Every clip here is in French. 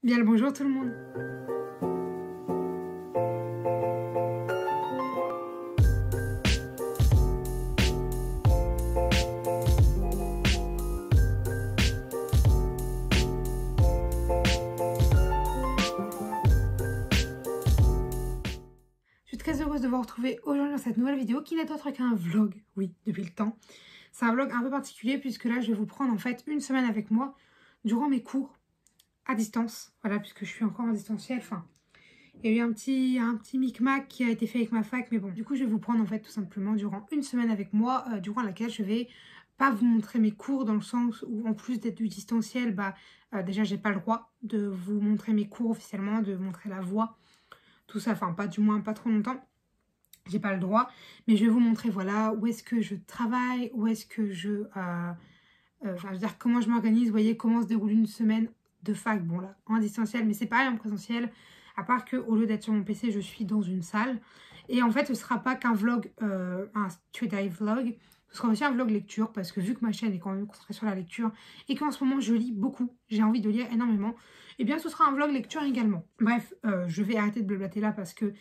Bien le bonjour tout le monde. Je suis très heureuse de vous retrouver aujourd'hui dans cette nouvelle vidéo qui n'est autre qu'un vlog, oui, depuis le temps. C'est un vlog un peu particulier puisque là je vais vous prendre en fait une semaine avec moi durant mes cours à distance. Voilà, puisque je suis encore en distanciel, enfin... Il y a eu un petit micmac qui a été fait avec ma fac, mais bon, du coup, je vais vous prendre en fait tout simplement durant une semaine avec moi, durant laquelle je vais pas vous montrer mes cours dans le sens où en plus d'être du distanciel, déjà j'ai pas le droit de vous montrer mes cours officiellement, de montrer la voix, tout ça, enfin pas du moins pas trop longtemps, j'ai pas le droit, mais je vais vous montrer voilà où est-ce que je travaille, où est-ce que je veux dire comment je m'organise, vous voyez comment se déroule une semaine de fac, bon là, en distanciel, mais c'est pareil en présentiel, à part que au lieu d'être sur mon PC, je suis dans une salle. Et en fait, ce sera pas qu'un vlog, un straight eye vlog, ce sera aussi un vlog lecture, parce que vu que ma chaîne est quand même concentrée sur la lecture, et qu'en ce moment je lis beaucoup, j'ai envie de lire énormément, et bien ce sera un vlog lecture également. Bref, je vais arrêter de blablater là parce que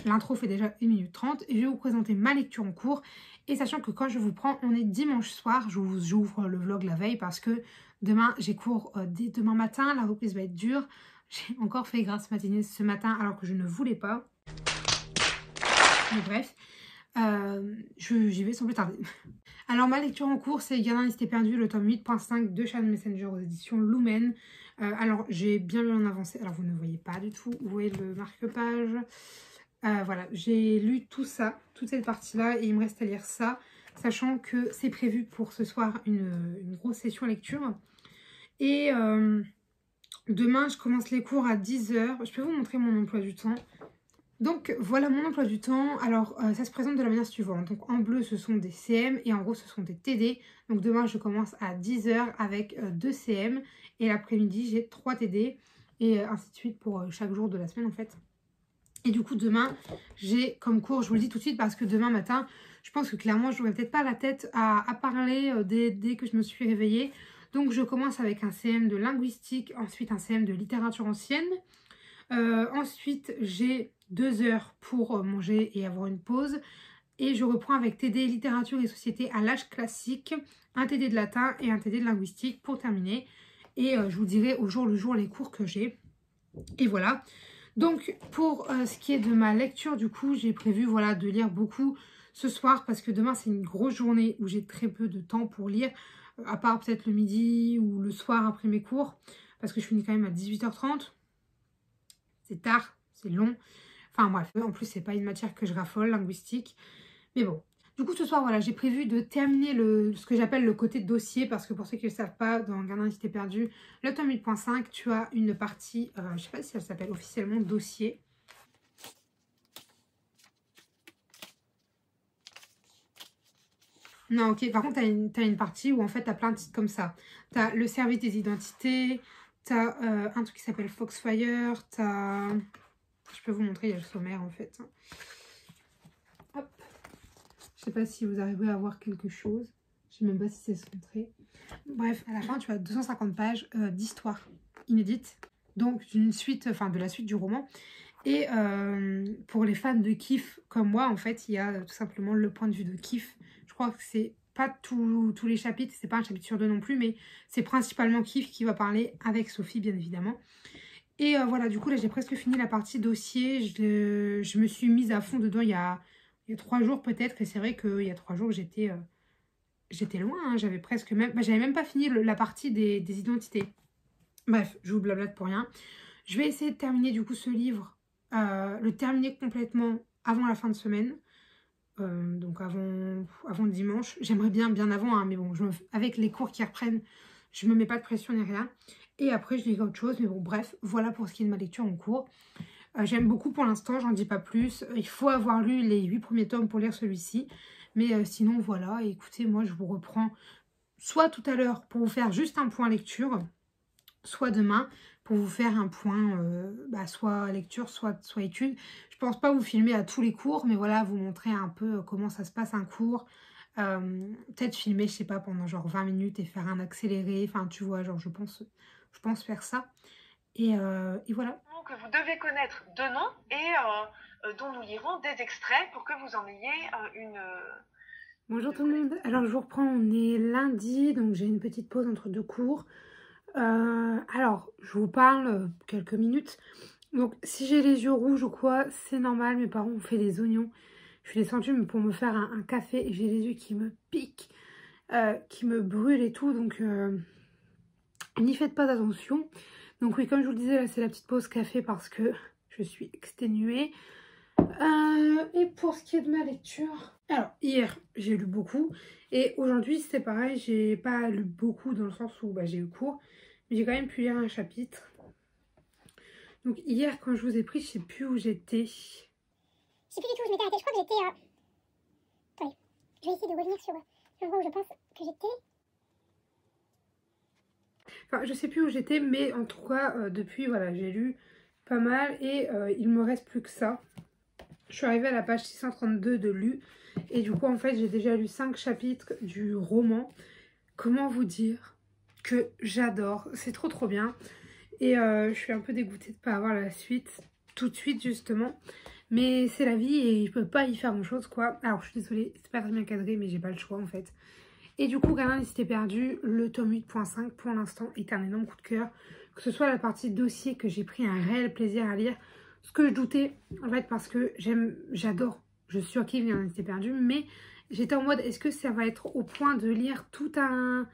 l'intro fait déjà 1 minute 30, et je vais vous présenter ma lecture en cours. Et sachant que quand je vous prends, on est dimanche soir, j'ouvre le vlog la veille parce que demain j'ai cours dès demain matin, la reprise va être dure. J'ai encore fait grasse matinée ce matin alors que je ne voulais pas. Mais bref, j'y vais sans plus tarder. Alors ma lecture en cours c'est Gardien d'identité perdue, le tome 8.5 de Shadow Messenger aux éditions Lumen. Alors j'ai bien avancé, alors vous ne voyez pas du tout, vous voyez le marque-page. Voilà, j'ai lu tout ça, toute cette partie-là, et il me reste à lire ça, sachant que c'est prévu pour ce soir une grosse session lecture. Et demain, je commence les cours à 10 h. Je peux vous montrer mon emploi du temps. Donc, voilà mon emploi du temps. Alors, ça se présente de la manière suivante. Donc, en bleu, ce sont des CM et en gros, ce sont des TD. Donc, demain, je commence à 10 h avec 2 CM. Et l'après-midi, j'ai 3 TD. Et ainsi de suite pour chaque jour de la semaine, en fait. Et du coup, demain, j'ai comme cours, je vous le dis tout de suite, parce que demain matin, je pense que clairement, je n'aurai peut-être pas la tête à parler dès que je me suis réveillée. Donc, je commence avec un CM de linguistique, ensuite un CM de littérature ancienne. Ensuite, j'ai 2 heures pour manger et avoir une pause. Et je reprends avec TD littérature et société à l'âge classique, un TD de latin et un TD de linguistique pour terminer. Et je vous dirai au jour le jour les cours que j'ai. Et voilà. Donc, pour ce qui est de ma lecture, du coup, j'ai prévu voilà, de lire beaucoup ce soir parce que demain, c'est une grosse journée où j'ai très peu de temps pour lire, à part peut-être le midi ou le soir après mes cours, parce que je finis quand même à 18 h 30. C'est tard, c'est long. Enfin bref, en plus, c'est pas une matière que je raffole, linguistique. Mais bon. Du coup, ce soir, voilà, j'ai prévu de terminer ce que j'appelle le côté dossier, parce que pour ceux qui ne le savent pas, dans Gardien d'identité perdue, le tome 8.5, tu as une partie, je ne sais pas si elle s'appelle officiellement dossier. Non, ok, par contre, tu as une partie où en fait, tu as plein de titres comme ça. Tu as le service des identités, tu as un truc qui s'appelle Foxfire, tu as... Je peux vous montrer, il y a le sommaire en fait. Hop. Je sais pas si vous arrivez à voir quelque chose. Je sais même pas si c'est centré. Bref, à la fin, tu as 250 pages d'histoire inédite. Donc, d'une suite, enfin de la suite du roman. Et pour les fans de Kif comme moi, en fait, il y a tout simplement le point de vue de Kif. Je crois que c'est pas tous les chapitres, c'est pas un chapitre sur 2 non plus, mais c'est principalement Kif qui va parler avec Sophie, bien évidemment. Et voilà, du coup, là, j'ai presque fini la partie dossier. Je me suis mise à fond dedans il y a 3 jours peut-être. Et c'est vrai qu'il y a 3 jours, j'étais loin. Hein, j'avais presque même... j'avais même pas fini la partie des identités. Bref, je vous blablate pour rien. Je vais essayer de terminer du coup ce livre, le terminer complètement avant la fin de semaine. Donc avant dimanche. J'aimerais bien avant, hein, mais bon, avec les cours qui reprennent, je me mets pas de pression ni rien. Et après, je lirai autre chose. Mais bon, bref, voilà pour ce qui est de ma lecture en cours. J'aime beaucoup pour l'instant, j'en dis pas plus. Il faut avoir lu les 8 premiers tomes pour lire celui-ci. Mais sinon, voilà. Écoutez, moi, je vous reprends soit tout à l'heure pour vous faire juste un point lecture, soit demain pour vous faire un point, soit lecture, soit étude. Je pense pas vous filmer à tous les cours, mais voilà, vous montrer un peu comment ça se passe un cours. Peut-être filmer, je sais pas, pendant genre 20 minutes et faire un accéléré. Enfin, tu vois, genre je pense faire ça. Et voilà. Que vous devez connaître de nom et dont nous lirons des extraits pour que vous en ayez une... Bonjour tout le monde. Alors je vous reprends, on est lundi, donc j'ai une petite pause entre deux cours. Alors je vous parle quelques minutes. Donc si j'ai les yeux rouges ou quoi, c'est normal, mes parents ont fait des oignons. Je suis descendue pour me faire un café et j'ai les yeux qui me piquent, qui me brûlent et tout, donc n'y faites pas attention. Donc oui, comme je vous le disais, là c'est la petite pause café parce que je suis exténuée. Et pour ce qui est de ma lecture, alors hier j'ai lu beaucoup et aujourd'hui c'est pareil, j'ai pas lu beaucoup dans le sens où j'ai eu cours, mais j'ai quand même pu lire un chapitre. Donc hier quand je vous ai pris, je sais plus où j'étais. Je sais plus du tout où je m'étais arrêtée, je crois que j'étais... Attendez, je vais essayer de revenir sur l'endroit où je pense que j'étais. Enfin je sais plus où j'étais, mais en tout cas depuis voilà j'ai lu pas mal et il me reste plus que ça. Je suis arrivée à la page 632 de lu et du coup en fait j'ai déjà lu 5 chapitres du roman. Comment vous dire que j'adore, c'est trop bien et je suis un peu dégoûtée de ne pas avoir la suite tout de suite justement, mais c'est la vie et je peux pas y faire grand chose quoi. Alors je suis désolée, c'est pas très bien cadré mais j'ai pas le choix en fait. Et du coup Gardien des Cités Perdues, le tome 8.5 pour l'instant est un énorme coup de cœur, que ce soit la partie dossier que j'ai pris un réel plaisir à lire. Ce que je doutais, en fait, parce que j'adore, je surkiffe Gardien des Cités Perdues, mais j'étais en mode, est-ce que ça va être au point de lire tout un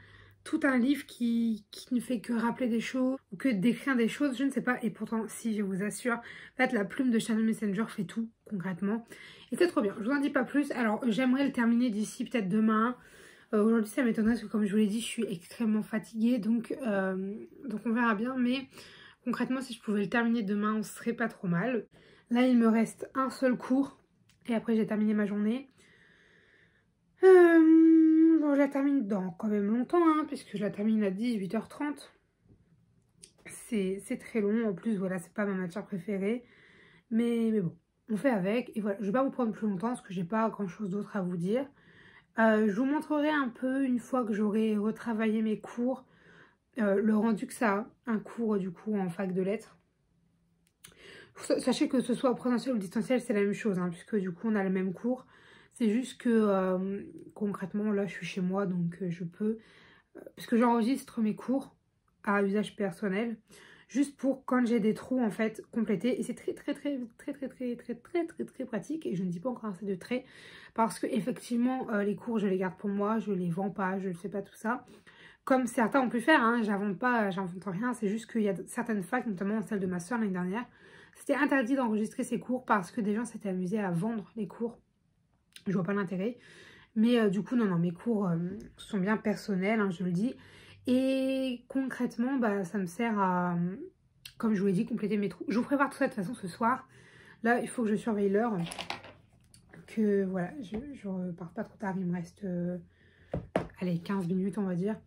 livre qui ne fait que rappeler des choses, ou que d'écrire des choses, je ne sais pas, et pourtant, si, je vous assure, en fait, la plume de Channel Messenger fait tout, concrètement, et c'est trop bien, je vous en dis pas plus. Alors, j'aimerais le terminer d'ici, peut-être demain. Aujourd'hui, ça m'étonnerait, parce que comme je vous l'ai dit, je suis extrêmement fatiguée, donc on verra bien, mais... Concrètement, si je pouvais le terminer demain, on serait pas trop mal. Là, il me reste un seul cours. Et après, j'ai terminé ma journée. Bon, je la termine dans quand même longtemps, hein, puisque je la termine à 18h30. C'est très long. En plus, voilà, c'est pas ma matière préférée. Mais bon, on fait avec. Et voilà, je vais pas vous prendre plus longtemps, parce que j'ai pas grand-chose d'autre à vous dire. Je vous montrerai un peu, une fois que j'aurai retravaillé mes cours, le rendu que ça a, un cours du coup en fac de lettres. Sachez que ce soit présentiel ou distanciel, c'est la même chose, hein, puisque du coup on a le même cours. C'est juste que concrètement là je suis chez moi, donc je peux, puisque j'enregistre mes cours à usage personnel, juste pour quand j'ai des trous en fait compléter. Et c'est très pratique, et je ne dis pas encore assez de très, parce que effectivement les cours je les garde pour moi, je les vends pas, je ne fais pas tout ça. Comme certains ont pu faire, hein, j'invente pas, j'invente rien, c'est juste qu'il y a certaines facs, notamment celle de ma soeur l'année dernière, c'était interdit d'enregistrer ses cours parce que des gens s'étaient amusés à vendre les cours. Je vois pas l'intérêt. Mais du coup, non, mes cours sont bien personnels, hein, je le dis. Et concrètement, ça me sert à, comme je vous l'ai dit, compléter mes trous. Je vous prépare tout ça de toute façon ce soir. Là, il faut que je surveille l'heure. Que voilà, je repars pas trop tard, il me reste, allez, 15 minutes on va dire.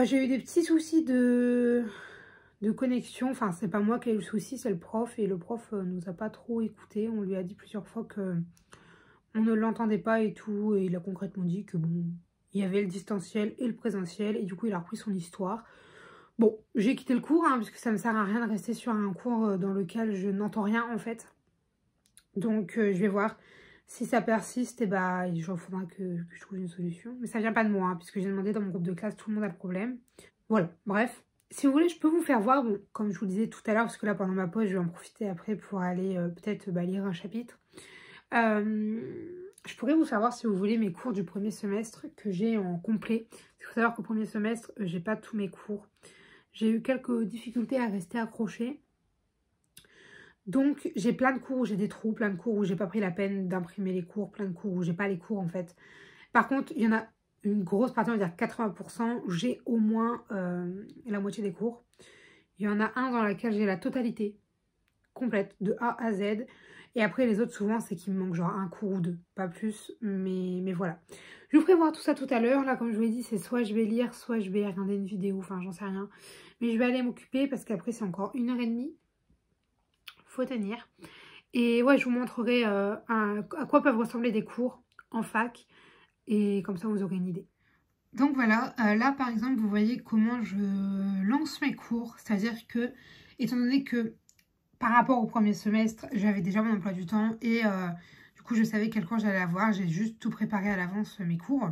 J'ai eu des petits soucis de connexion, enfin c'est pas moi qui ai eu le souci, c'est le prof, et le prof nous a pas trop écouté. On lui a dit plusieurs fois que on ne l'entendait pas et tout, et il a concrètement dit que bon, il y avait le distanciel et le présentiel, et du coup il a repris son histoire. Bon, j'ai quitté le cours, hein, parce que ça me sert à rien de rester sur un cours dans lequel je n'entends rien en fait. Donc je vais voir. Si ça persiste, et il faudra que je trouve une solution. Mais ça vient pas de moi, hein, puisque j'ai demandé dans mon groupe de classe, tout le monde a le problème. Voilà, bref. Si vous voulez, je peux vous faire voir, bon, comme je vous le disais tout à l'heure, parce que là, pendant ma pause, je vais en profiter après pour aller peut-être lire un chapitre. Je pourrais vous faire voir, si vous voulez, mes cours du premier semestre que j'ai en complet. Il faut savoir qu'au premier semestre, j'ai pas tous mes cours. J'ai eu quelques difficultés à rester accrochée. Donc j'ai plein de cours où j'ai des trous, plein de cours où j'ai pas pris la peine d'imprimer les cours, plein de cours où j'ai pas les cours en fait. Par contre, il y en a une grosse partie, on va dire 80%, où j'ai au moins la moitié des cours. Il y en a un dans lequel j'ai la totalité complète, de A à Z. Et après les autres, souvent, c'est qu'il me manque genre un cours ou deux, pas plus, mais voilà. Je vous ferai voir tout ça tout à l'heure. Là, comme je vous l'ai dit, c'est soit je vais lire, soit je vais regarder une vidéo, enfin j'en sais rien. Mais je vais aller m'occuper parce qu'après c'est encore 1h30. Faut tenir. Et ouais, je vous montrerai à quoi peuvent ressembler des cours en fac. Et comme ça, vous aurez une idée. Donc voilà, là par exemple, vous voyez comment je lance mes cours. C'est-à-dire que, étant donné que par rapport au premier semestre, j'avais déjà mon emploi du temps et du coup, je savais quel cours j'allais avoir. J'ai juste tout préparé à l'avance, mes cours.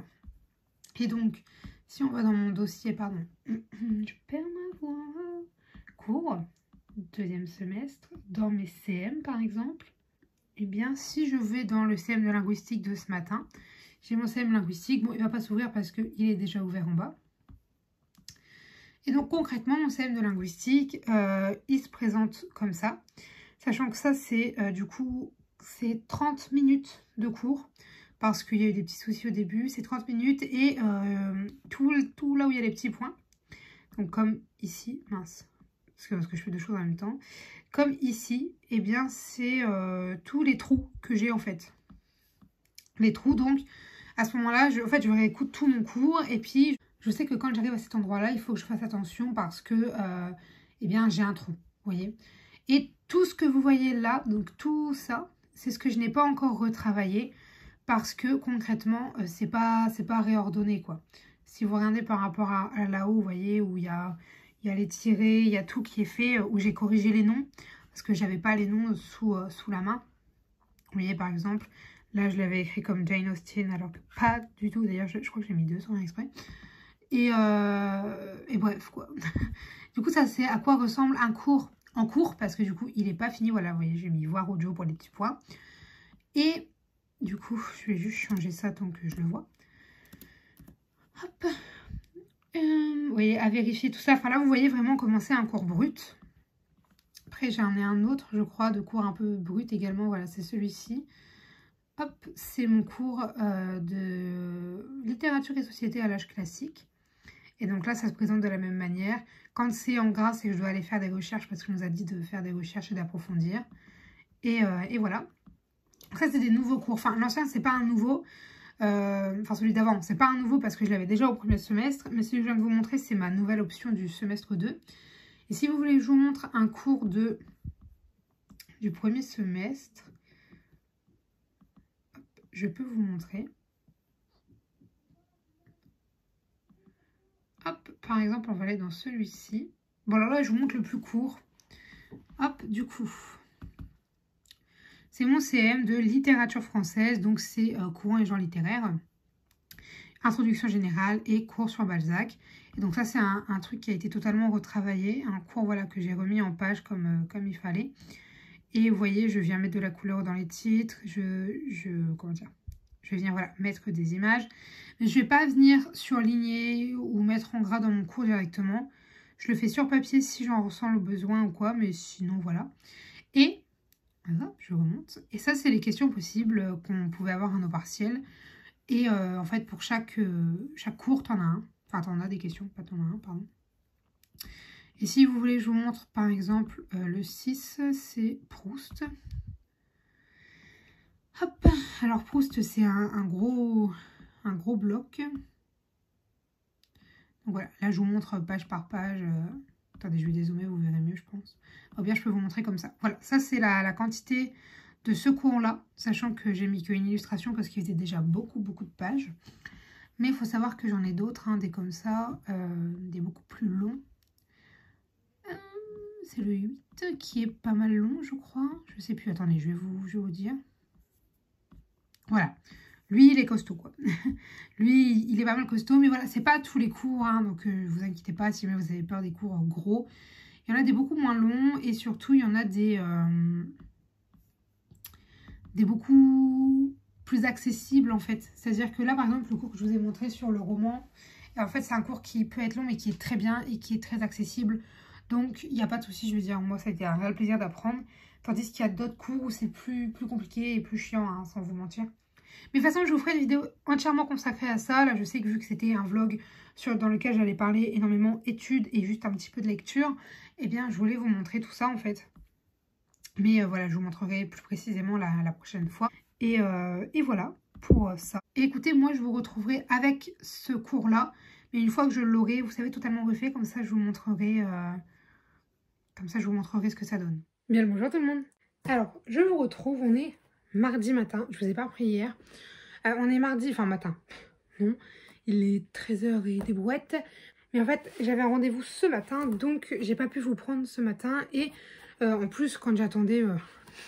Et donc, si on va dans mon dossier, pardon, je perds ma voix. Cours, deuxième semestre, dans mes CM par exemple. Eh bien, si je vais dans le CM de linguistique de ce matin, j'ai mon CM linguistique. Bon, il ne va pas s'ouvrir parce qu'il est déjà ouvert en bas. Et donc, concrètement, mon CM de linguistique, il se présente comme ça. Sachant que ça, c'est du coup, c'est 30 minutes de cours. Parce qu'il y a eu des petits soucis au début. C'est 30 minutes et tout là où il y a les petits points. Donc, comme ici, mince, parce que je fais deux choses en même temps. Comme ici, eh bien, c'est tous les trous que j'ai en fait. Les trous, donc, à ce moment-là, en fait, je réécoute tout mon cours. Et puis, je sais que quand j'arrive à cet endroit-là, il faut que je fasse attention parce que, eh bien, j'ai un trou, vous voyez. Et tout ce que vous voyez là, donc tout ça, c'est ce que je n'ai pas encore retravaillé parce que, concrètement, c'est pas réordonné, quoi. Si vous regardez par rapport à là-haut, vous voyez, où il y a les tirés, il y a tout qui est fait, où j'ai corrigé les noms, parce que j'avais pas les noms sous la main. Vous voyez, par exemple, là, je l'avais écrit comme Jane Austen, alors que pas du tout. D'ailleurs, je crois que j'ai mis 2 sans exprès. Et bref, quoi. Du coup, ça, c'est à quoi ressemble un cours en cours, parce que du coup, il n'est pas fini. Voilà, vous voyez, j'ai mis voir audio pour les petits points. Et du coup, je vais juste changer ça tant que je le vois. Hop. Vous voyez, à vérifier tout ça. Enfin là, vous voyez vraiment comment c'est un cours brut. Après, j'en ai un autre, je crois, de cours un peu brut également. Voilà, c'est celui-ci. Hop, c'est mon cours de littérature et société à l'âge classique. Et donc là, ça se présente de la même manière. Quand c'est en gras, c'est que je dois aller faire des recherches parce qu'on nous a dit de faire des recherches et d'approfondir. Et voilà. Ça, c'est des nouveaux cours. Enfin, l'ancien, c'est pas un nouveau. Enfin, celui d'avant, c'est pas un nouveau parce que je l'avais déjà au premier semestre. Mais celui que je viens de vous montrer, c'est ma nouvelle option du semestre 2. Et si vous voulez que je vous montre un cours du premier semestre, je peux vous montrer. Hop, par exemple, on va aller dans celui-ci. Bon, alors là, je vous montre le plus court. Hop, du coup, c'est mon CM de littérature française. Donc, c'est courant et genre littéraire. Introduction générale et cours sur Balzac. Et donc ça, c'est un truc qui a été totalement retravaillé. Un cours, voilà, que j'ai remis en page comme il fallait. Et vous voyez, je viens mettre de la couleur dans les titres. Comment dire, je vais venir, voilà, mettre des images. Mais je ne vais pas venir surligner ou mettre en gras dans mon cours directement. Je le fais sur papier si j'en ressens le besoin ou quoi. Mais sinon, voilà. Et, voilà, je remonte. Et ça, c'est les questions possibles qu'on pouvait avoir à nos partiels. Et en fait, pour chaque cours, t'en as un. Enfin, t'en as des questions, pas t'en as un, pardon. Et si vous voulez, je vous montre par exemple le 6, c'est Proust. Hop, alors Proust, c'est un gros bloc. Donc voilà, là je vous montre page par page. Attendez, je vais dézoomer, vous verrez mieux, je pense. Ou bien je peux vous montrer comme ça. Voilà, ça c'est la quantité de ce cours-là, sachant que j'ai mis qu'une illustration parce qu'il faisait déjà beaucoup de pages. Mais il faut savoir que j'en ai d'autres, hein, des comme ça, des beaucoup plus longs. C'est le 8 qui est pas mal long, je crois. Je sais plus, attendez, je vais vous dire. Voilà, lui il est costaud, quoi. Lui, il est pas mal costaud, mais voilà, c'est pas tous les cours, hein, donc vous inquiétez pas si vous avez peur des cours gros. Il y en a des beaucoup moins longs et surtout il y en a des beaucoup plus accessibles en fait. C'est-à-dire que là par exemple le cours que je vous ai montré sur le roman, en fait c'est un cours qui peut être long mais qui est très bien et qui est très accessible. Donc il n'y a pas de souci, je veux dire, moi ça a été un réel plaisir d'apprendre. Tandis qu'il y a d'autres cours où c'est plus compliqué et plus chiant, hein, sans vous mentir. Mais de toute façon, je vous ferai une vidéo entièrement consacrée à ça. Là, je sais que vu que c'était un vlog dans lequel j'allais parler énormément études et juste un petit peu de lecture, eh bien, je voulais vous montrer tout ça, en fait. Mais voilà, je vous montrerai plus précisément la prochaine fois. Et voilà pour ça. Et écoutez, moi, je vous retrouverai avec ce cours-là. Mais une fois que je l'aurai, vous savez, totalement refait, comme ça, je vous montrerai... ce que ça donne. Bien le bonjour tout le monde. Alors, je vous retrouve, on est mardi matin. Je vous ai pas repris hier. On est mardi, enfin matin. Non. Il est 13h et des brouettes. Mais en fait, j'avais un rendez-vous ce matin, donc j'ai pas pu vous prendre ce matin. Et en plus, quand j'attendais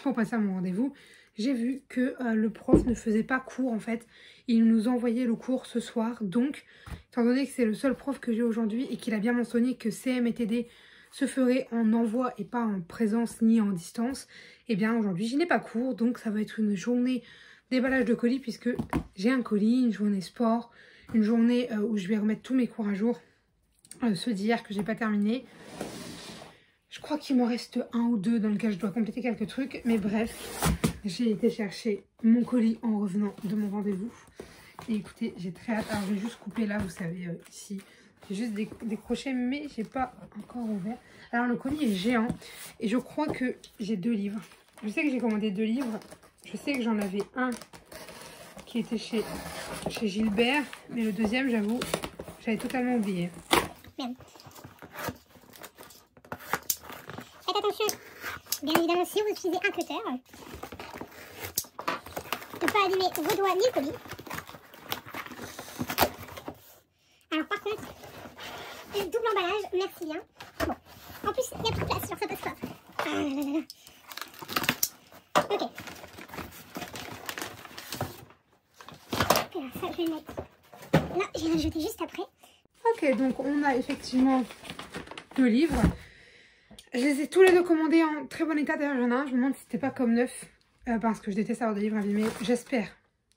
pour passer à mon rendez-vous, j'ai vu que le prof ne faisait pas cours en fait. Il nous envoyait le cours ce soir. Donc, étant donné que c'est le seul prof que j'ai aujourd'hui et qu'il a bien mentionné que CM et TD se ferait en envoi et pas en présence ni en distance, et bien aujourd'hui je n'ai pas cours, donc ça va être une journée déballage de colis puisque j'ai un colis, une journée sport, une journée où je vais remettre tous mes cours à jour, ceux d'hier que j'ai pas terminé. Je crois qu'il m'en reste un ou deux dans lequel je dois compléter quelques trucs, mais bref, j'ai été chercher mon colis en revenant de mon rendez-vous. Et écoutez, j'ai très hâte. Alors je vais juste couper là, vous savez, ici. J'ai juste décroché, mais j'ai pas encore ouvert. Alors le colis est géant et je crois que j'ai 2 livres. Je sais que j'ai commandé 2 livres. Je sais que j'en avais un qui était chez Gilbert, mais le deuxième, j'avoue, j'avais totalement oublié. Merde. Faites attention, bien évidemment, si vous utilisez un cutter, de ne pas abîmer vos doigts ni le colis. Alors par contre, le double emballage, merci bien. Bon, en plus, il n'y a plus de place, genre ça passe pas. Ok. Alors ça, je vais le mettre là, je vais rajouter juste après. Ok, donc on a effectivement 2 livres. Je les ai tous les 2 commandés en très bon état. D'ailleurs, j'en ai un, je me demande si c'était pas comme neuf. Parce que je déteste avoir des livres abîmés. J'espère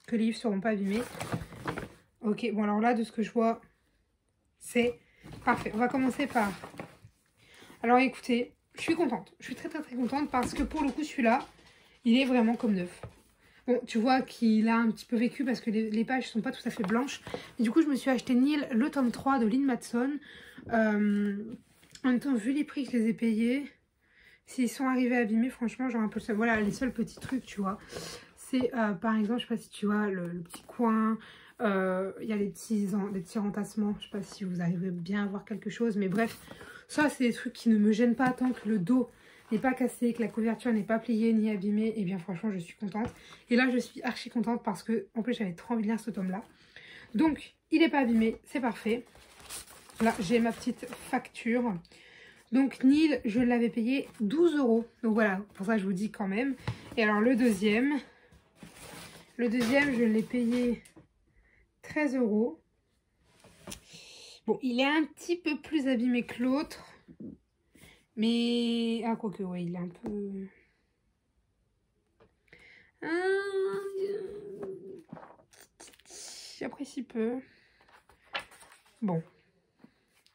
que les livres seront pas abîmés. Ok, bon alors là, de ce que je vois, c'est parfait. On va commencer par... Alors écoutez, je suis contente. Je suis très contente parce que pour le coup, celui-là, il est vraiment comme neuf. Bon, tu vois qu'il a un petit peu vécu parce que les pages sont pas tout à fait blanches. Et du coup, je me suis acheté Neil, le tome 3 de Lynn Matson. En même temps, vu les prix que je les ai payés, s'ils sont arrivés abîmés, franchement, genre un peu... Voilà, les seuls petits trucs, tu vois. C'est, par exemple, je sais pas si tu vois, le petit coin... Il y a des petits rentassements. Je sais pas si vous arrivez bien à voir quelque chose. Mais bref, ça, c'est des trucs qui ne me gênent pas tant que le dos n'est pas cassé, que la couverture n'est pas pliée ni abîmée. Et bien, franchement, je suis contente. Et là, je suis archi contente parce que, en plus, j'avais trop envie de lire ce tome-là. Donc, il n'est pas abîmé. C'est parfait. Là, j'ai ma petite facture. Donc, Neil, je l'avais payé 12 €. Donc, voilà, pour ça, je vous dis quand même. Et alors, le deuxième, je l'ai payé 13 €. Bon, il est un petit peu plus abîmé que l'autre. Mais... Ah, quoique, ouais, il est un peu... J'apprécie peu. Bon.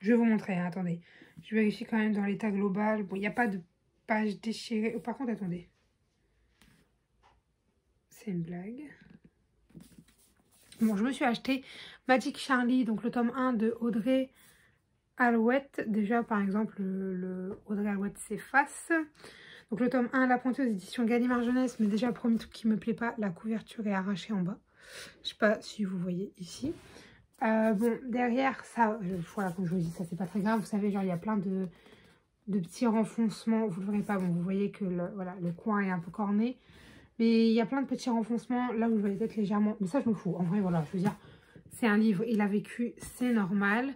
Je vais vous montrer, hein, attendez. Je vérifie quand même dans l'état global. Bon, il n'y a pas de page déchirée. Par contre, attendez. C'est une blague. Bon, je me suis acheté Magic Charlie, donc le tome 1 de Audrey Alouette. Déjà, par exemple, le Audrey Alouette s'efface. Donc le tome 1, La Pointée aux éditions Gallimard Jeunesse. Mais déjà, premier truc qui me plaît pas, la couverture est arrachée en bas. Je sais pas si vous voyez ici. Bon, derrière, ça, voilà, comme je vous dis, ça c'est pas très grave. Vous savez, genre, il y a plein de petits renfoncements. Vous ne le verrez pas, bon, vous voyez que voilà, le coin est un peu corné. Mais il y a plein de petits renfoncements là où je voyais peut-être légèrement. Mais ça, je m'en fous. En vrai, voilà, je veux dire, c'est un livre, il a vécu, c'est normal.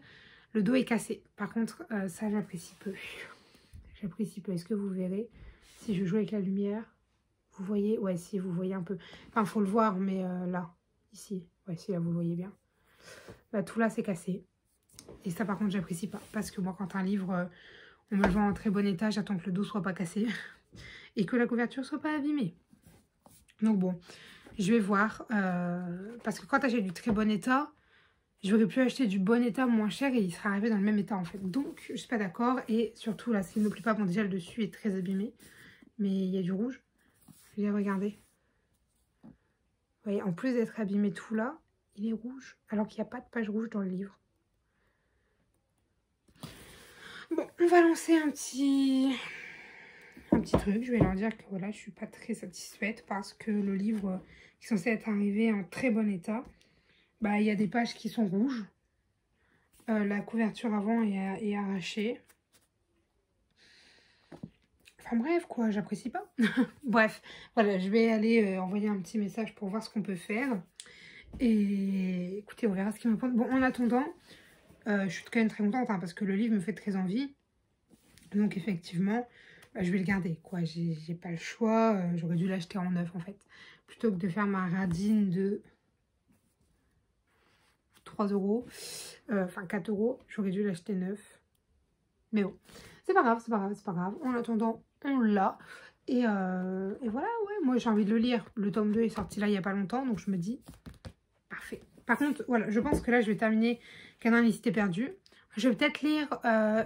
Le dos est cassé. Par contre, ça, j'apprécie peu. J'apprécie peu. Est-ce que vous verrez si je joue avec la lumière? Vous voyez? Ouais, si, vous voyez un peu. Enfin, faut le voir, mais là, ici. Ouais, si, là, vous le voyez bien. Bah, tout là, c'est cassé. Et ça, par contre, j'apprécie pas. Parce que moi, quand un livre, on me le vend en très bon état, j'attends que le dos soit pas cassé. Et que la couverture soit pas abîmée. Donc bon, je vais voir, parce que quand tu achètes du très bon état, j'aurais pu acheter du bon état moins cher et il sera arrivé dans le même état en fait. Donc je suis pas d'accord et surtout là, s'il ne me plaît pas, bon déjà le dessus est très abîmé, mais il y a du rouge. Je vais regarder. Vous voyez, en plus d'être abîmé tout là, il est rouge, alors qu'il n'y a pas de page rouge dans le livre. Bon, on va lancer un petit truc, je vais leur dire que voilà, je suis pas très satisfaite parce que le livre qui est censé être arrivé en très bon état, bah il y a des pages qui sont rouges, la couverture avant est arrachée, enfin bref quoi, j'apprécie pas. Bref, voilà, je vais aller envoyer un petit message pour voir ce qu'on peut faire Et écoutez, on verra ce qu'il me prend. Bon, en attendant, je suis quand même très contente hein, parce que le livre me fait très envie. Donc effectivement, je vais le garder, quoi. J'ai pas le choix. J'aurais dû l'acheter en neuf, en fait. Plutôt que de faire ma radine de 3 €. Enfin, 4 €. J'aurais dû l'acheter neuf. Mais bon, c'est pas grave, c'est pas grave, c'est pas grave. En attendant, on l'a. Et voilà, ouais, moi j'ai envie de le lire. Le tome 2 est sorti là il y a pas longtemps, donc je me dis, parfait. Par contre, voilà, je pense que là je vais terminer Canin les cités perdues. Je vais peut-être lire,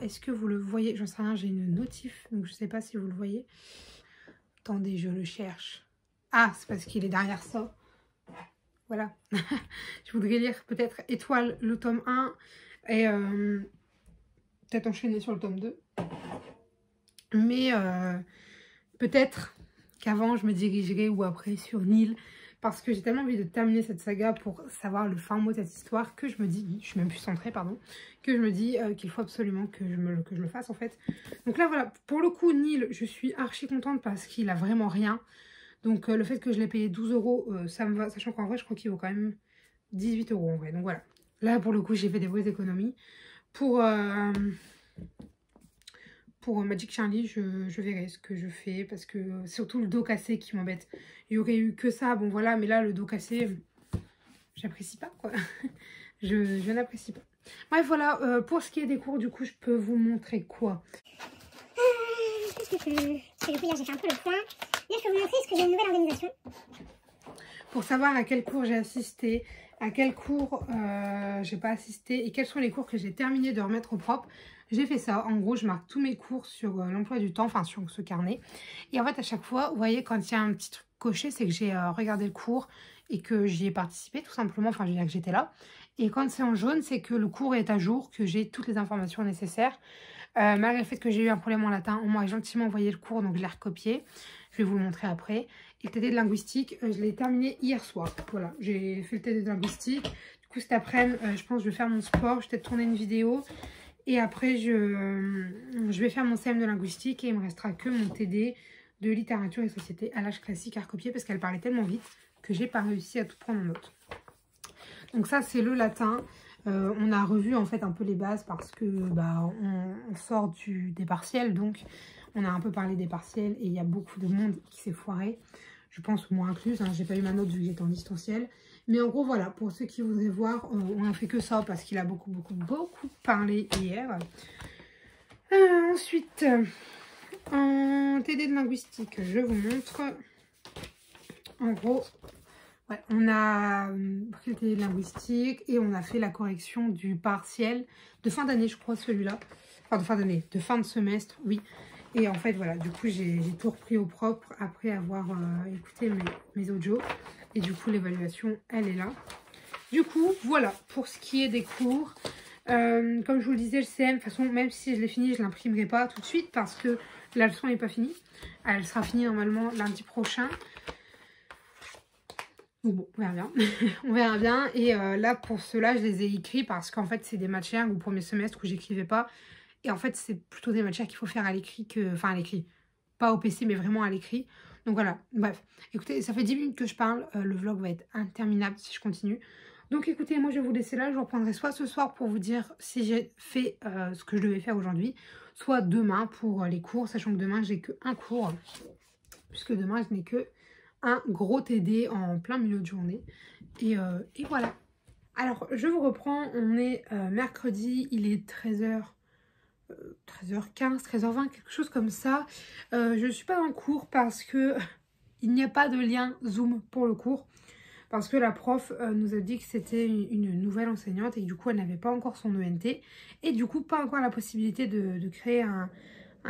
est-ce que vous le voyez? J'en sais rien, j'ai une notif, donc je sais pas si vous le voyez. Attendez, je le cherche. Ah, c'est parce qu'il est derrière ça. Voilà. Je voudrais lire peut-être Étoile, le tome 1, et peut-être enchaîner sur le tome 2. Mais peut-être qu'avant je me dirigerai ou après sur Nil. Parce que j'ai tellement envie de terminer cette saga pour savoir le fin mot de cette histoire que je me dis, je suis même plus centrée pardon, que je me dis qu'il faut absolument que je le fasse en fait. Donc là voilà, pour le coup Nil, je suis archi contente parce qu'il a vraiment rien. Donc le fait que je l'ai payé 12 €, ça me va, sachant qu'en vrai je crois qu'il vaut quand même 18 € en vrai. Donc voilà, là pour le coup j'ai fait des vraies économies. Pour Magic Charlie, je verrai ce que je fais parce que surtout le dos cassé qui m'embête. Il y aurait eu que ça, bon voilà, mais là le dos cassé, j'apprécie pas quoi. je n'apprécie pas. Bref voilà, pour ce qui est des cours, du coup, je peux vous montrer quoi? Parce que du coup hier j'ai fait un peu le point. Là je peux vous montrer ce que j'ai une nouvelle organisation. Pour savoir à quel cours j'ai assisté, à quel cours j'ai pas assisté et quels sont les cours que j'ai terminé de remettre au propre. J'ai fait ça, en gros je marque tous mes cours sur l'emploi du temps, enfin sur ce carnet. Et en fait à chaque fois, vous voyez quand il y a un petit truc coché, c'est que j'ai regardé le cours et que j'y ai participé tout simplement, enfin je veux dire que j'étais là. Et quand c'est en jaune, c'est que le cours est à jour, que j'ai toutes les informations nécessaires. Malgré le fait que j'ai eu un problème en latin, on m'a gentiment envoyé le cours, donc je l'ai recopié. Je vais vous le montrer après. Et le TD de linguistique, je l'ai terminé hier soir. Voilà, j'ai fait le TD de linguistique. Du coup, cet après-midi, je pense que je vais faire mon sport. Je vais peut-être tourner une vidéo. Et après, je vais faire mon CM de linguistique. Et il me restera que mon TD de littérature et société à l'âge classique à recopier. Parce qu'elle parlait tellement vite que j'ai pas réussi à tout prendre en note. Donc ça, c'est le latin. On a revu en fait un peu les bases parce que bah, on sort des partiels. Donc on a un peu parlé des partiels et il y a beaucoup de monde qui s'est foiré. Je pense moi incluse, hein, j'ai pas eu ma note vu que j'étais en distanciel. Mais en gros voilà, pour ceux qui voudraient voir, on a fait que ça parce qu'il a beaucoup parlé hier. Ensuite, en TD de linguistique, je vous montre. En gros, ouais, on a pris le TD de linguistique et on a fait la correction du partiel de fin d'année, je crois celui-là. Enfin de fin d'année, de fin de semestre, oui. Et en fait, voilà, du coup, j'ai tout repris au propre après avoir écouté mes audios. Et du coup, l'évaluation, elle est là. Du coup, voilà, pour ce qui est des cours. Comme je vous le disais, le CM, de toute façon, même si je l'ai fini, je ne l'imprimerai pas tout de suite parce que la leçon n'est pas finie. Elle sera finie normalement lundi prochain. Donc bon, on verra bien. On verra bien. Et là, pour ceux-là, je les ai écrits parce qu'en fait, c'est des matières au premier semestre où j'écrivais pas. Et en fait, c'est plutôt des matières qu'il faut faire à l'écrit que... Enfin, à l'écrit. Pas au PC, mais vraiment à l'écrit. Donc voilà, bref. Écoutez, ça fait 10 minutes que je parle. Le vlog va être interminable si je continue. Donc écoutez, moi, je vais vous laisser là. Je vous reprendrai soit ce soir pour vous dire si j'ai fait ce que je devais faire aujourd'hui. Soit demain pour les cours, sachant que demain, j'ai qu'un cours. Puisque demain, je n'ai que un gros TD en plein milieu de journée. Et voilà. Alors, je vous reprends. On est mercredi. Il est 13h. 13h15, 13h20, quelque chose comme ça. Je ne suis pas en cours parce que il n'y a pas de lien Zoom pour le cours. Parce que la prof nous a dit que c'était une nouvelle enseignante et du coup elle n'avait pas encore son ENT. Et du coup pas encore la possibilité de créer un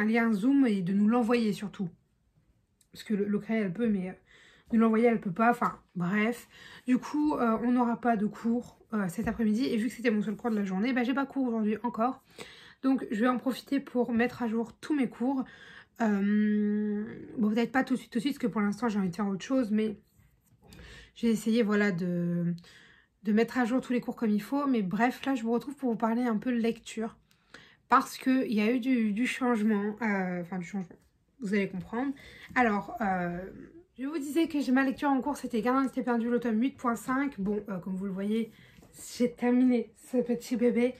lien Zoom et de nous l'envoyer surtout. Parce que le créer elle peut mais de l'envoyer elle peut pas. Enfin bref. Du coup on n'aura pas de cours cet après-midi. Et vu que c'était mon seul cours de la journée, bah, j'ai pas cours aujourd'hui encore. Donc je vais en profiter pour mettre à jour tous mes cours. Bon, peut-être pas tout de suite, parce que pour l'instant j'ai envie de faire autre chose, mais j'ai essayé voilà, de mettre à jour tous les cours comme il faut. Mais bref, là je vous retrouve pour vous parler un peu de lecture. Parce qu'il y a eu du changement, enfin du changement, vous allez comprendre. Alors, Je vous disais que ma lecture en cours, c'était Gardien qui est perdu, le tome 8.5. Bon, comme vous le voyez, j'ai terminé ce petit bébé.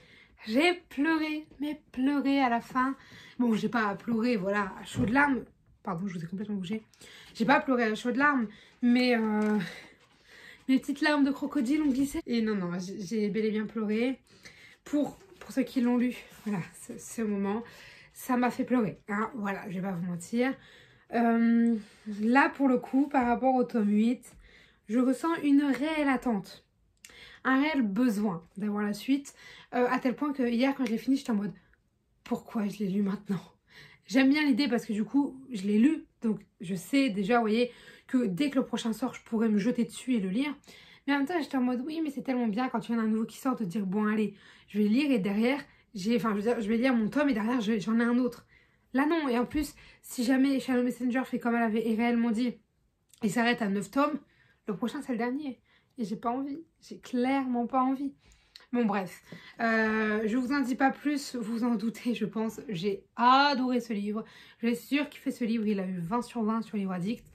J'ai pleuré, mais pleuré à la fin. Bon, j'ai pas pleuré, voilà, à chaudes larmes. Pardon, je vous ai complètement bougé. J'ai pas pleuré à chaudes larmes, mais mes petites larmes de crocodile ont glissé. Et non, non, j'ai bel et bien pleuré. Pour ceux qui l'ont lu, voilà, ce moment, ça m'a fait pleurer. Hein, voilà, je vais pas vous mentir. Là, pour le coup, par rapport au tome 8, je ressens une réelle attente. Un réel besoin d'avoir la suite. À tel point que hier, quand je l'ai fini, j'étais en mode pourquoi je l'ai lu maintenant? J'aime bien l'idée parce que du coup, je l'ai lu. Donc, je sais déjà, vous voyez, que dès que le prochain sort, je pourrais me jeter dessus et le lire. Mais en même temps, j'étais en mode oui, mais c'est tellement bien quand il y en a un nouveau qui sort de dire bon, allez, je vais lire et derrière, enfin, je veux dire, je vais lire mon tome et derrière, j'en ai un autre. Là, non. Et en plus, si jamais Shadow Messenger fait comme elle avait réellement dit et s'arrête à 9 tomes, le prochain, c'est le dernier. Et j'ai pas envie. J'ai clairement pas envie. Bon, bref. Je vous en dis pas plus. Vous en doutez, je pense. J'ai adoré ce livre. Je suis sûre qu'il fait ce livre. Il a eu 20 sur 20 sur Livre Addict.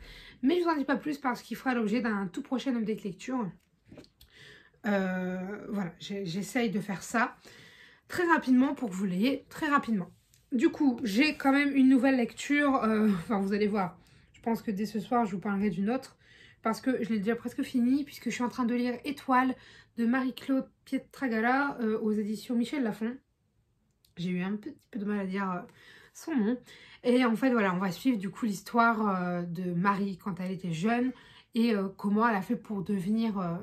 Mais je vous en dis pas plus parce qu'il fera l'objet d'un tout prochain update lecture. Voilà. J'essaye de faire ça très rapidement pour que vous l'ayez très rapidement. Du coup, j'ai quand même une nouvelle lecture. Enfin, vous allez voir. Je pense que dès ce soir, je vous parlerai d'une autre. Parce que je l'ai déjà presque fini. Puisque je suis en train de lire Étoile de Marie-Claude Pietragala aux éditions Michel Lafon. J'ai eu un petit peu de mal à dire son nom. Et en fait, voilà, on va suivre du coup l'histoire de Marie quand elle était jeune. Et comment elle a fait pour devenir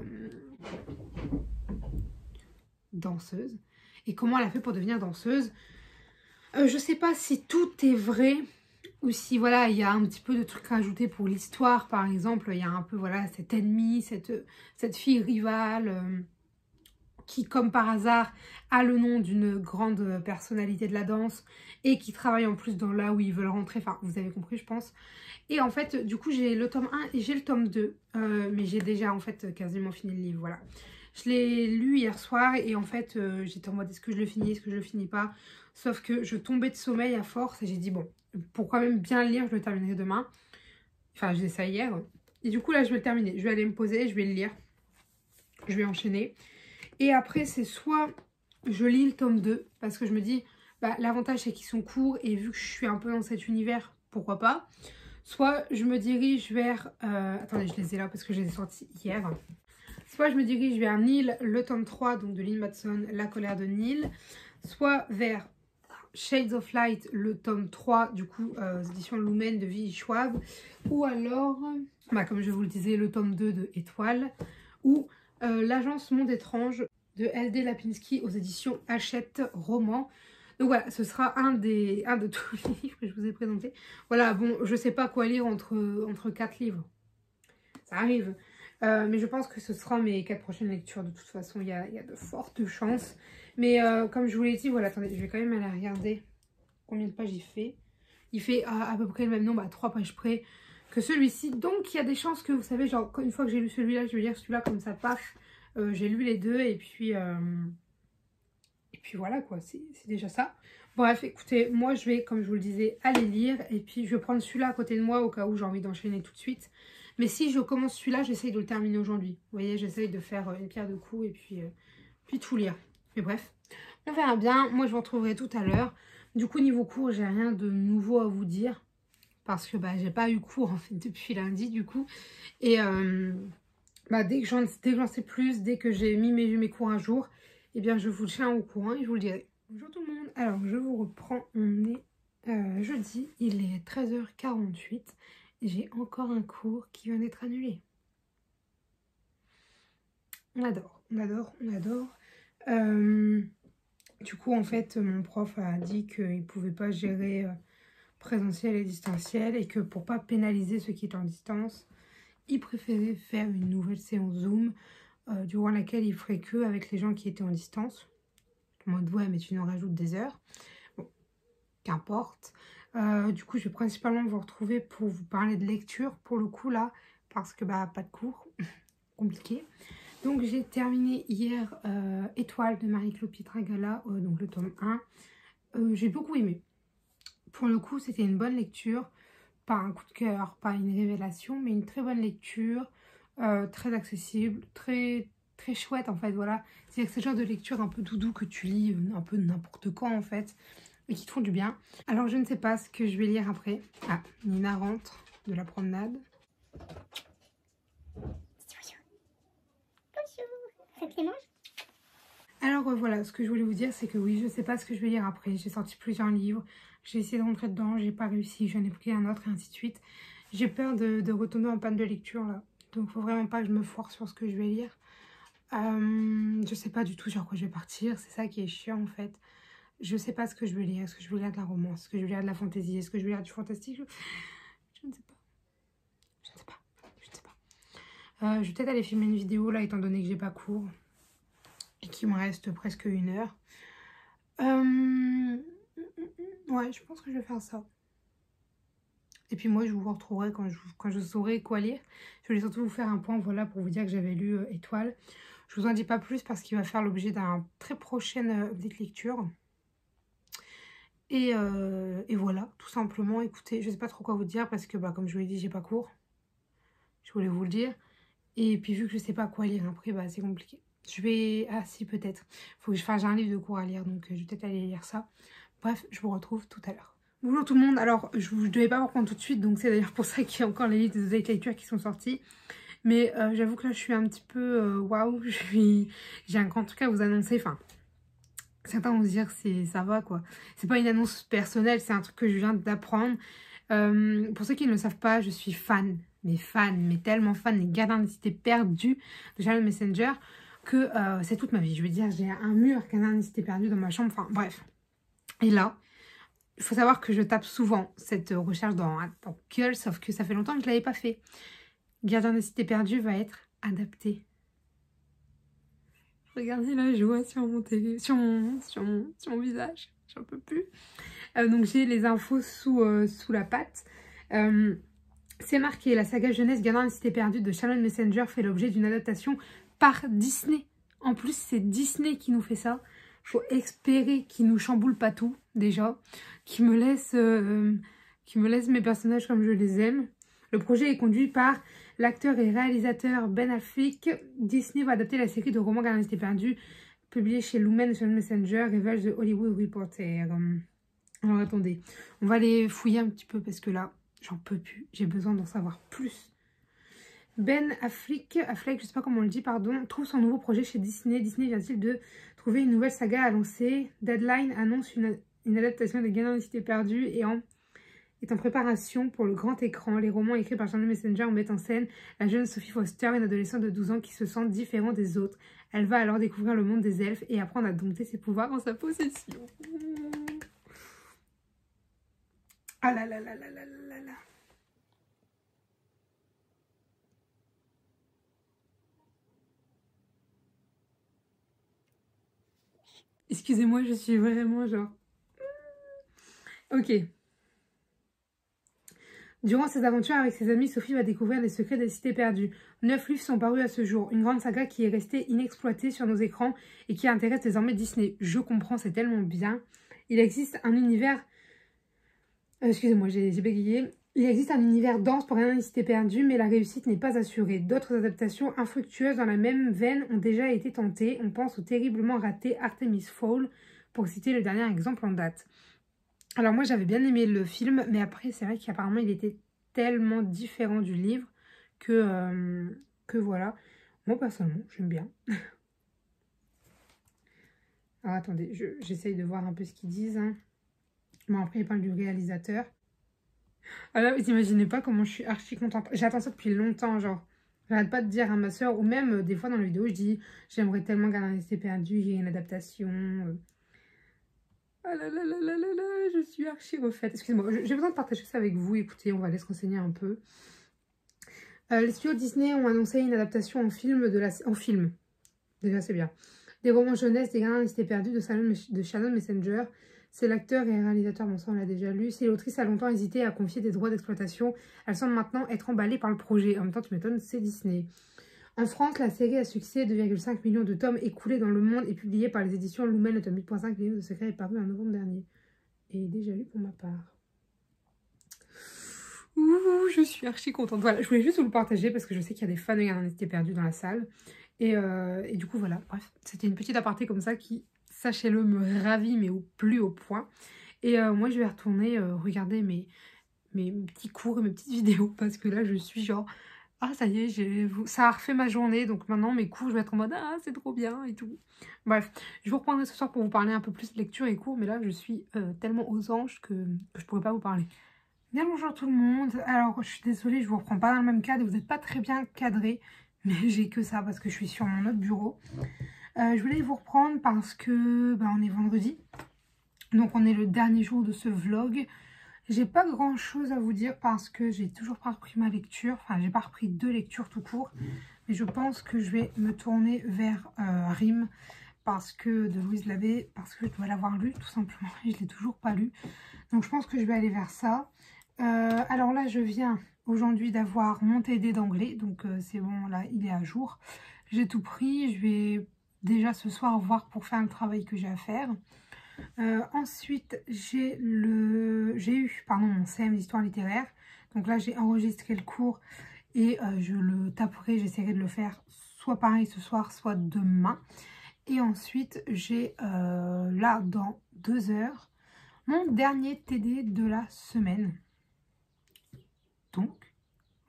danseuse. Et comment elle a fait pour devenir danseuse. Je sais pas si tout est vrai ou si voilà il y a un petit peu de trucs à ajouter pour l'histoire. Par exemple, il y a un peu voilà cet ennemi, cette fille rivale qui comme par hasard a le nom d'une grande personnalité de la danse et qui travaille en plus dans là où ils veulent rentrer. Enfin, vous avez compris je pense. Et en fait, du coup, j'ai le tome 1 et j'ai le tome 2. Mais j'ai déjà en fait quasiment fini le livre, voilà. Je l'ai lu hier soir et en fait, j'étais en mode est-ce que je le finis, est-ce que je le finis pas. Sauf que je tombais de sommeil à force et j'ai dit bon, pour quand même bien le lire, je le terminerai demain. Enfin, j'ai ça hier. Et du coup, là, je vais le terminer. Je vais aller me poser, je vais le lire. Je vais enchaîner. Et après, c'est soit je lis le tome 2 parce que je me dis, bah, l'avantage c'est qu'ils sont courts et vu que je suis un peu dans cet univers, pourquoi pas. Soit je me dirige vers... attendez, je les ai là parce que je les ai sortis hier. Soit je me dirige vers Nil, le tome 3, donc de Lynn Matson, La colère de Nil. Soit vers Shades of Light, le tome 3, du coup, éditions Lumen de V.I. Schwab. Ou alors, bah, comme je vous le disais, le tome 2 de Étoile. Ou L'Agence Monde Étrange de L.D. Lapinski aux éditions Hachette Roman. Donc voilà, ce sera un de tous les livres que je vous ai présentés. Voilà, bon, je sais pas quoi lire entre 4 livres. Ça arrive. Mais je pense que ce sera mes 4 prochaines lectures. De toute façon, il y a de fortes chances. Mais comme je vous l'ai dit, voilà, attendez, je vais quand même aller regarder combien de pages il fait. Il fait à peu près le même nombre, à 3 pages près que celui-ci. Donc, il y a des chances que, vous savez, genre, une fois que j'ai lu celui-là, je vais lire celui-là comme ça passe. J'ai lu les deux et puis voilà, quoi, c'est déjà ça. Bref, écoutez, moi, je vais, comme je vous le disais, aller lire. Et puis, je vais prendre celui-là à côté de moi au cas où j'ai envie d'enchaîner tout de suite. Mais si je commence celui-là, j'essaye de le terminer aujourd'hui. Vous voyez, j'essaye de faire une pierre deux coups et puis tout lire. Mais bref, on verra bien. Moi, je vous retrouverai tout à l'heure. Du coup, niveau cours, j'ai rien de nouveau à vous dire. Parce que bah, j'ai pas eu cours en fait depuis lundi, du coup. Et bah, dès que j'en sais plus, dès que j'ai mis mes cours à jour, eh bien, je vous tiens au courant et je vous le dirai. Bonjour tout le monde. Alors, je vous reprends. On est jeudi. Il est 13h48. J'ai encore un cours qui vient d'être annulé. On adore, on adore, on adore. Du coup, en fait, mon prof a dit qu'il ne pouvait pas gérer présentiel et distanciel et que pour pas pénaliser ceux qui étaient en distance, il préférait faire une nouvelle séance Zoom durant laquelle il ferait que avec les gens qui étaient en distance. En mode, ouais, mais tu nous rajoutes des heures. Bon, qu'importe. Du coup, je vais principalement vous retrouver pour vous parler de lecture, pour le coup, là, parce que, bah, pas de cours. Compliqué. Donc, j'ai terminé hier Étoile de Marie-Claude Pietragala, donc le tome 1. J'ai beaucoup aimé. Pour le coup, c'était une bonne lecture. pas un coup de cœur, pas une révélation, mais une très bonne lecture, très accessible, très chouette en fait, voilà. C'est ce genre de lecture un peu doudou que tu lis un peu n'importe quand en fait, et qui te font du bien. Alors je ne sais pas ce que je vais lire après. Ah, Nina rentre de la promenade. Bonjour. Alors voilà, ce que je voulais vous dire, c'est que oui, je sais pas ce que je vais lire après. J'ai sorti plusieurs livres, j'ai essayé de rentrer dedans, j'ai pas réussi, j'en ai pris un autre et ainsi de suite. J'ai peur de retomber en panne de lecture là, donc faut vraiment pas que je me force sur ce que je vais lire. Je sais pas du tout sur quoi je vais partir, c'est ça qui est chiant en fait. Je sais pas ce que je vais lire, est-ce que je vais lire de la romance, est-ce que je vais lire de la fantaisie, est-ce que je vais lire du fantastique, je ne sais pas. Je ne sais pas, je ne sais pas. Je vais peut-être aller filmer une vidéo là étant donné que j'ai pas cours. Et qu'il me reste presque 1 heure. Ouais, je pense que je vais faire ça. Et puis moi, je vous retrouverai quand je saurai quoi lire. Je voulais surtout vous faire un point, voilà, pour vous dire que j'avais lu Étoile. Je vous en dis pas plus parce qu'il va faire l'objet d'un très prochain update lecture. Et voilà, tout simplement. Écoutez, je sais pas trop quoi vous dire parce que, bah, comme je vous l'ai dit, j'ai pas cours. Je voulais vous le dire. Et puis vu que je sais pas quoi lire après, bah, c'est compliqué. Je vais... Ah si, peut-être. Faut que je fasse un livre de cours à lire, donc je vais peut-être aller lire ça. Bref, je vous retrouve tout à l'heure. Bonjour tout le monde. Alors, je ne devais pas vous reprendre tout de suite, donc c'est d'ailleurs pour ça qu'il y a encore les livres des updates lecture qui sont sortis. Mais j'avoue que là, je suis un petit peu... Waouh, j'ai un grand truc à vous annoncer. Enfin, certains vont se dire ça va, quoi. C'est pas une annonce personnelle, c'est un truc que je viens d'apprendre. Pour ceux qui ne le savent pas, je suis fan, mais tellement fan des Gardiens des Cités Perdues de Shalom Messenger, que c'est toute ma vie. Je veux dire, j'ai un mur Gardiens des Cités Perdues dans ma chambre, enfin bref. Et là, il faut savoir que je tape souvent cette recherche dans Google, sauf que ça fait longtemps que je ne l'avais pas fait. Gardien des Cités Perdues va être adapté. Regardez la joie sur mon visage, j'en peux plus. Donc j'ai les infos sous la patte. C'est marqué, la saga jeunesse Gardien des Cités Perdues de Shalom Messenger fait l'objet d'une adaptation par Disney. En plus, c'est Disney qui nous fait ça. Il faut espérer qu'il nous chamboule pas tout, déjà. Qui me laisse mes personnages comme je les aime. Le projet est conduit par l'acteur et réalisateur Ben Affleck. Disney va adapter la série de romans Gardien des Cités Perdues, publiée chez Lumen Shalom Messenger, révèle The Hollywood Reporter. Alors attendez, on va les fouiller un petit peu parce que là, j'en peux plus. J'ai besoin d'en savoir plus. Ben Affleck, je sais pas comment on le dit, pardon, trouve son nouveau projet chez Disney. Disney vient-il de trouver une nouvelle saga à lancer. Deadline annonce une adaptation des Gardiens des Cités Perdues et est en préparation pour le grand écran. Les romans écrits par Shalom Messenger mettent en scène la jeune Sophie Foster, une adolescente de 12 ans qui se sent différente des autres. Elle va alors découvrir le monde des elfes et apprendre à dompter ses pouvoirs en sa possession. Ah là là là là là là là. Excusez-moi, je suis vraiment genre... Ok. Durant ses aventures avec ses amis, Sophie va découvrir les secrets des cités perdues. 9 livres sont parus à ce jour. Une grande saga qui est restée inexploitée sur nos écrans et qui intéresse désormais Disney. Je comprends, c'est tellement bien. Il existe un univers... Excusez-moi, j'ai bégayé. Il existe un univers dense pour Gardiens des Cités Perdues, mais la réussite n'est pas assurée. D'autres adaptations infructueuses dans la même veine ont déjà été tentées. On pense au terriblement raté Artemis Fowl, pour citer le dernier exemple en date. Alors moi j'avais bien aimé le film, mais après c'est vrai qu'apparemment il était tellement différent du livre que voilà. Moi personnellement j'aime bien. Alors attendez, j'essaye de voir un peu ce qu'ils disent. Hein. Bon après il parle du réalisateur. Alors vous imaginez pas comment je suis archi contente. J'attends ça depuis longtemps, genre. J'arrête pas de dire à ma soeur, ou même des fois dans la vidéo je dis j'aimerais tellement Gardiens des Cités Perdues, il y a une adaptation... Ah là là là là là là, je suis archi refaite. Excusez-moi, j'ai besoin de partager ça avec vous. Écoutez, on va aller se renseigner un peu. Les studios Disney ont annoncé une adaptation en film déjà c'est bien. Des romans jeunesse des Gardiens des Cités Perdues de Shalom Messenger. C'est l'acteur et réalisateur, bon ça on l'a déjà lu. Si l'autrice a longtemps hésité à confier des droits d'exploitation, elle semble maintenant être emballée par le projet. En même temps, tu m'étonnes, c'est Disney. En France, la série à succès, 2,5 millions de tomes écoulés dans le monde et publié par les éditions Lumen. Le tome 8.5 Livre de secrets est paru en novembre dernier. Et déjà lu pour ma part. Ouh je suis archi contente. Voilà, je voulais juste vous le partager parce que je sais qu'il y a des fans de Garde d'un été perdu dans la salle. Et du coup, voilà, bref, c'était une petite aparté comme ça qui, sachez-le, me ravit, mais au plus haut point. Et moi, je vais retourner regarder mes petits cours et mes petites vidéos parce que là, je suis genre, ah, ça y est, ça a refait ma journée. Donc maintenant, mes cours, je vais être en mode, ah, c'est trop bien et tout. Bref, je vous reprendrai ce soir pour vous parler un peu plus de lecture et cours. Mais là, je suis tellement aux anges que je pourrais pas vous parler. Bien bonjour tout le monde. Alors, je suis désolée, je vous reprends pas dans le même cadre. Vous n'êtes pas très bien cadré. Mais j'ai que ça parce que je suis sur mon autre bureau. Je voulais vous reprendre parce que on est vendredi. Donc on est le dernier jour de ce vlog. J'ai pas grand chose à vous dire parce que j'ai toujours pas repris ma lecture. Enfin, j'ai pas repris 2 lectures tout court. Mais je pense que je vais me tourner vers Rime parce que de Louise Labbé, parce que je dois l'avoir lu tout simplement. Et je l'ai toujours pas lu. Donc je pense que je vais aller vers ça. Alors là, je viens aujourd'hui d'avoir mon TD d'anglais. Donc c'est bon, là, il est à jour. J'ai tout pris. Je vais déjà ce soir voir pour faire le travail que j'ai à faire. Ensuite, j'ai eu mon CM d'histoire littéraire. Donc là, j'ai enregistré le cours et je le taperai. J'essaierai de le faire soit pareil ce soir, soit demain. Et ensuite, j'ai là, dans 2 heures, mon dernier TD de la semaine. Donc,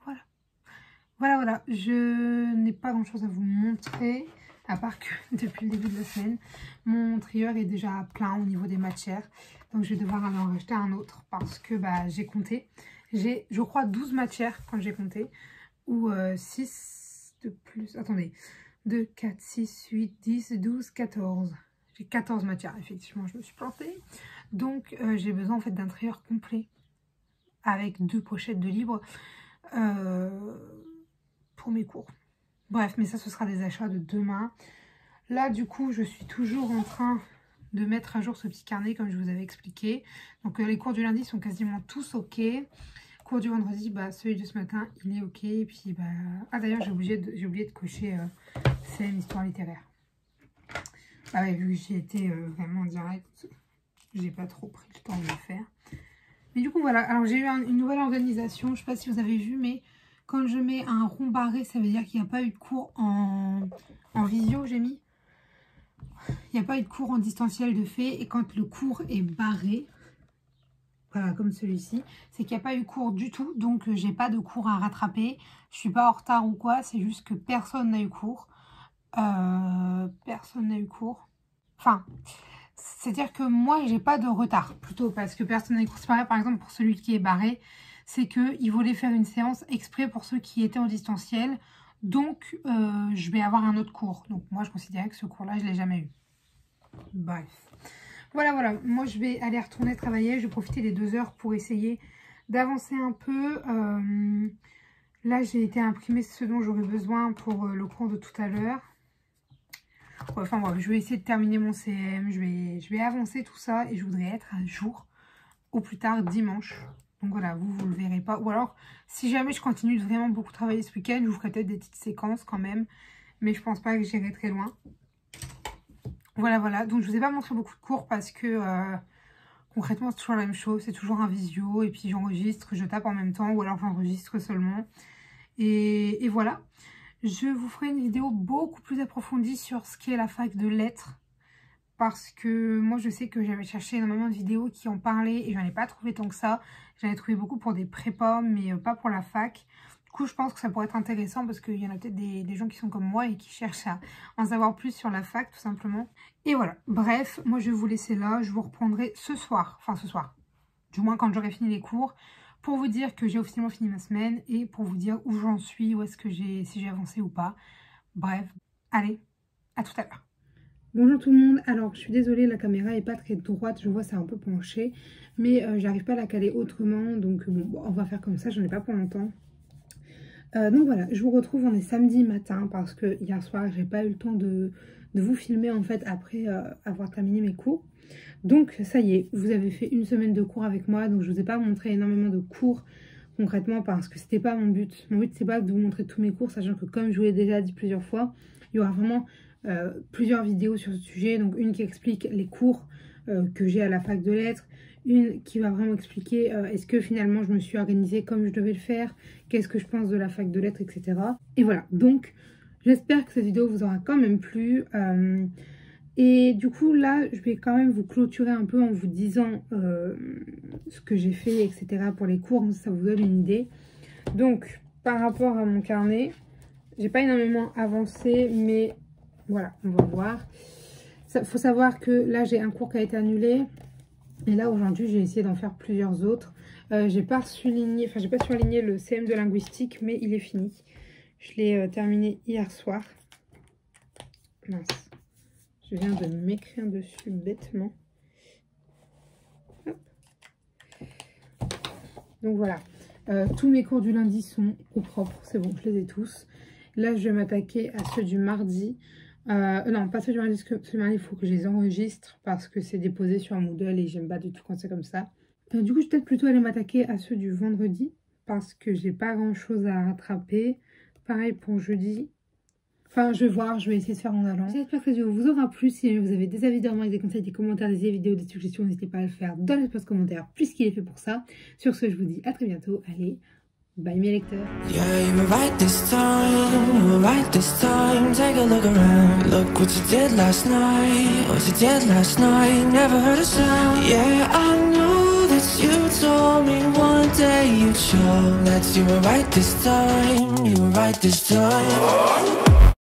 voilà. Voilà. Je n'ai pas grand chose à vous montrer. À part que depuis le début de la semaine, mon trieur est déjà plein au niveau des matières. Donc je vais devoir aller en racheter un autre parce que j'ai compté. J'ai, je crois, 12 matières quand j'ai compté. Ou 6 de plus. Attendez. 2, 4, 6, 8, 10, 12, 14. J'ai 14 matières, effectivement, je me suis plantée. Donc j'ai besoin en fait d'un trieur complet. Avec 2 pochettes de livres pour mes cours. Bref, mais ça, ce sera des achats de demain. Là, du coup, je suis toujours en train de mettre à jour ce petit carnet, comme je vous avais expliqué. Donc, les cours du lundi sont quasiment tous OK. Cours du vendredi, celui de ce matin, il est OK. Et puis, ah, d'ailleurs, j'ai oublié de cocher CM Histoire littéraire. Ouais, vu que j'y étais vraiment en direct, j'ai pas trop pris le temps de le faire. Mais du coup, voilà. Alors, j'ai eu une nouvelle organisation. Je ne sais pas si vous avez vu, mais quand je mets un rond barré, ça veut dire qu'il n'y a pas eu de cours en visio, j'ai mis. Il n'y a pas eu de cours en distanciel de fait. Et quand le cours est barré, voilà, comme celui-ci, c'est qu'il n'y a pas eu cours du tout. Donc, j'ai pas de cours à rattraper. Je suis pas en retard ou quoi. C'est juste que personne n'a eu cours. Personne n'a eu cours. Enfin, c'est-à-dire que moi, j'ai pas de retard. Plutôt parce que personne n'a eu cours. C'est pareil, par exemple, pour celui qui est barré. C'est qu'il voulait faire une séance exprès pour ceux qui étaient en distanciel. Donc, je vais avoir un autre cours. Donc, moi, je considérais que ce cours-là, je ne l'ai jamais eu. Bref. Voilà. Moi, je vais aller retourner travailler. Je vais profiter des 2 heures pour essayer d'avancer un peu. Là, j'ai été imprimer ce dont j'aurais besoin pour le cours de tout à l'heure. Enfin, bref, je vais essayer de terminer mon CM. Je vais avancer tout ça et je voudrais être à jour au plus tard dimanche. Donc voilà, vous le verrez pas. Ou alors, si jamais je continue de vraiment beaucoup travailler ce week-end, je vous ferai peut-être des petites séquences quand même. Mais je pense pas que j'irai très loin. Voilà. Donc je vous ai pas montré beaucoup de cours parce que concrètement, c'est toujours la même chose. C'est toujours un visio. Et puis j'enregistre, je tape en même temps. Ou alors j'enregistre seulement. Et voilà. Je vous ferai une vidéo beaucoup plus approfondie sur ce qu'est la fac de lettres. Parce que moi, je sais que j'avais cherché énormément de vidéos qui en parlaient et j'en ai pas trouvé tant que ça. J'en ai trouvé beaucoup pour des prépas, mais pas pour la fac. Du coup, je pense que ça pourrait être intéressant parce qu'il y en a peut-être des gens qui sont comme moi et qui cherchent à en savoir plus sur la fac, tout simplement. Et voilà. Bref, moi, je vais vous laisser là. Je vous reprendrai ce soir. Enfin, ce soir. Du moins, quand j'aurai fini les cours. Pour vous dire que j'ai officiellement fini ma semaine et pour vous dire où j'en suis, où est-ce que si j'ai avancé ou pas. Bref. Allez, à tout à l'heure. Bonjour tout le monde, alors je suis désolée, la caméra n'est pas très droite, je vois c'est un peu penché, mais j'arrive pas à la caler autrement, donc bon, on va faire comme ça, j'en ai pas pour longtemps. Donc voilà, je vous retrouve, on est samedi matin, parce que hier soir j'ai pas eu le temps de vous filmer en fait après avoir terminé mes cours. Donc ça y est, vous avez fait une semaine de cours avec moi, donc je vous ai pas montré énormément de cours concrètement parce que c'était pas mon but. Mon but c'est pas de vous montrer tous mes cours, sachant que comme je vous l'ai déjà dit plusieurs fois, il y aura vraiment plusieurs vidéos sur ce sujet. Donc une qui explique les cours que j'ai à la fac de lettres, une qui va vraiment expliquer est-ce que finalement je me suis organisée comme je devais le faire, qu'est-ce que je pense de la fac de lettres, etc. Et voilà, donc j'espère que cette vidéo vous aura quand même plu. Et du coup là je vais quand même vous clôturer un peu en vous disant ce que j'ai fait, etc. pour les cours, ça vous donne une idée. Donc par rapport à mon carnet, j'ai pas énormément avancé, mais voilà, on va voir. Faut savoir que là j'ai un cours qui a été annulé. Et là aujourd'hui j'ai essayé d'en faire plusieurs autres. J'ai pas surligné le CM de linguistique, mais il est fini. Je l'ai terminé hier soir. Mince, je viens de m'écrire dessus bêtement. Hop. Donc voilà, tous mes cours du lundi sont au propre, c'est bon, je les ai tous. Là je vais m'attaquer à ceux du mardi. Non, pas ceux du mardi, parce que ce mardi il faut que je les enregistre parce que c'est déposé sur un Moodle et j'aime pas du tout quand c'est comme ça. Du coup je vais peut-être plutôt aller m'attaquer à ceux du vendredi parce que j'ai pas grand chose à rattraper. Pareil pour jeudi. Enfin je vais voir, je vais essayer de faire en allant. J'espère que cette vidéo vous aura plu. Si vous avez des avis d'amant, des conseils, des commentaires, des vidéos, des suggestions, n'hésitez pas à le faire dans l'espace commentaire puisqu'il est fait pour ça. Sur ce je vous dis à très bientôt. Allez, bye mes lecteurs. Yeah, you were right this time, you were right this time. Take a look around, look what you did last night. What you did last night, never heard a sound. Yeah, I know that you told me one day you'd show that you were right this time, you were right this time.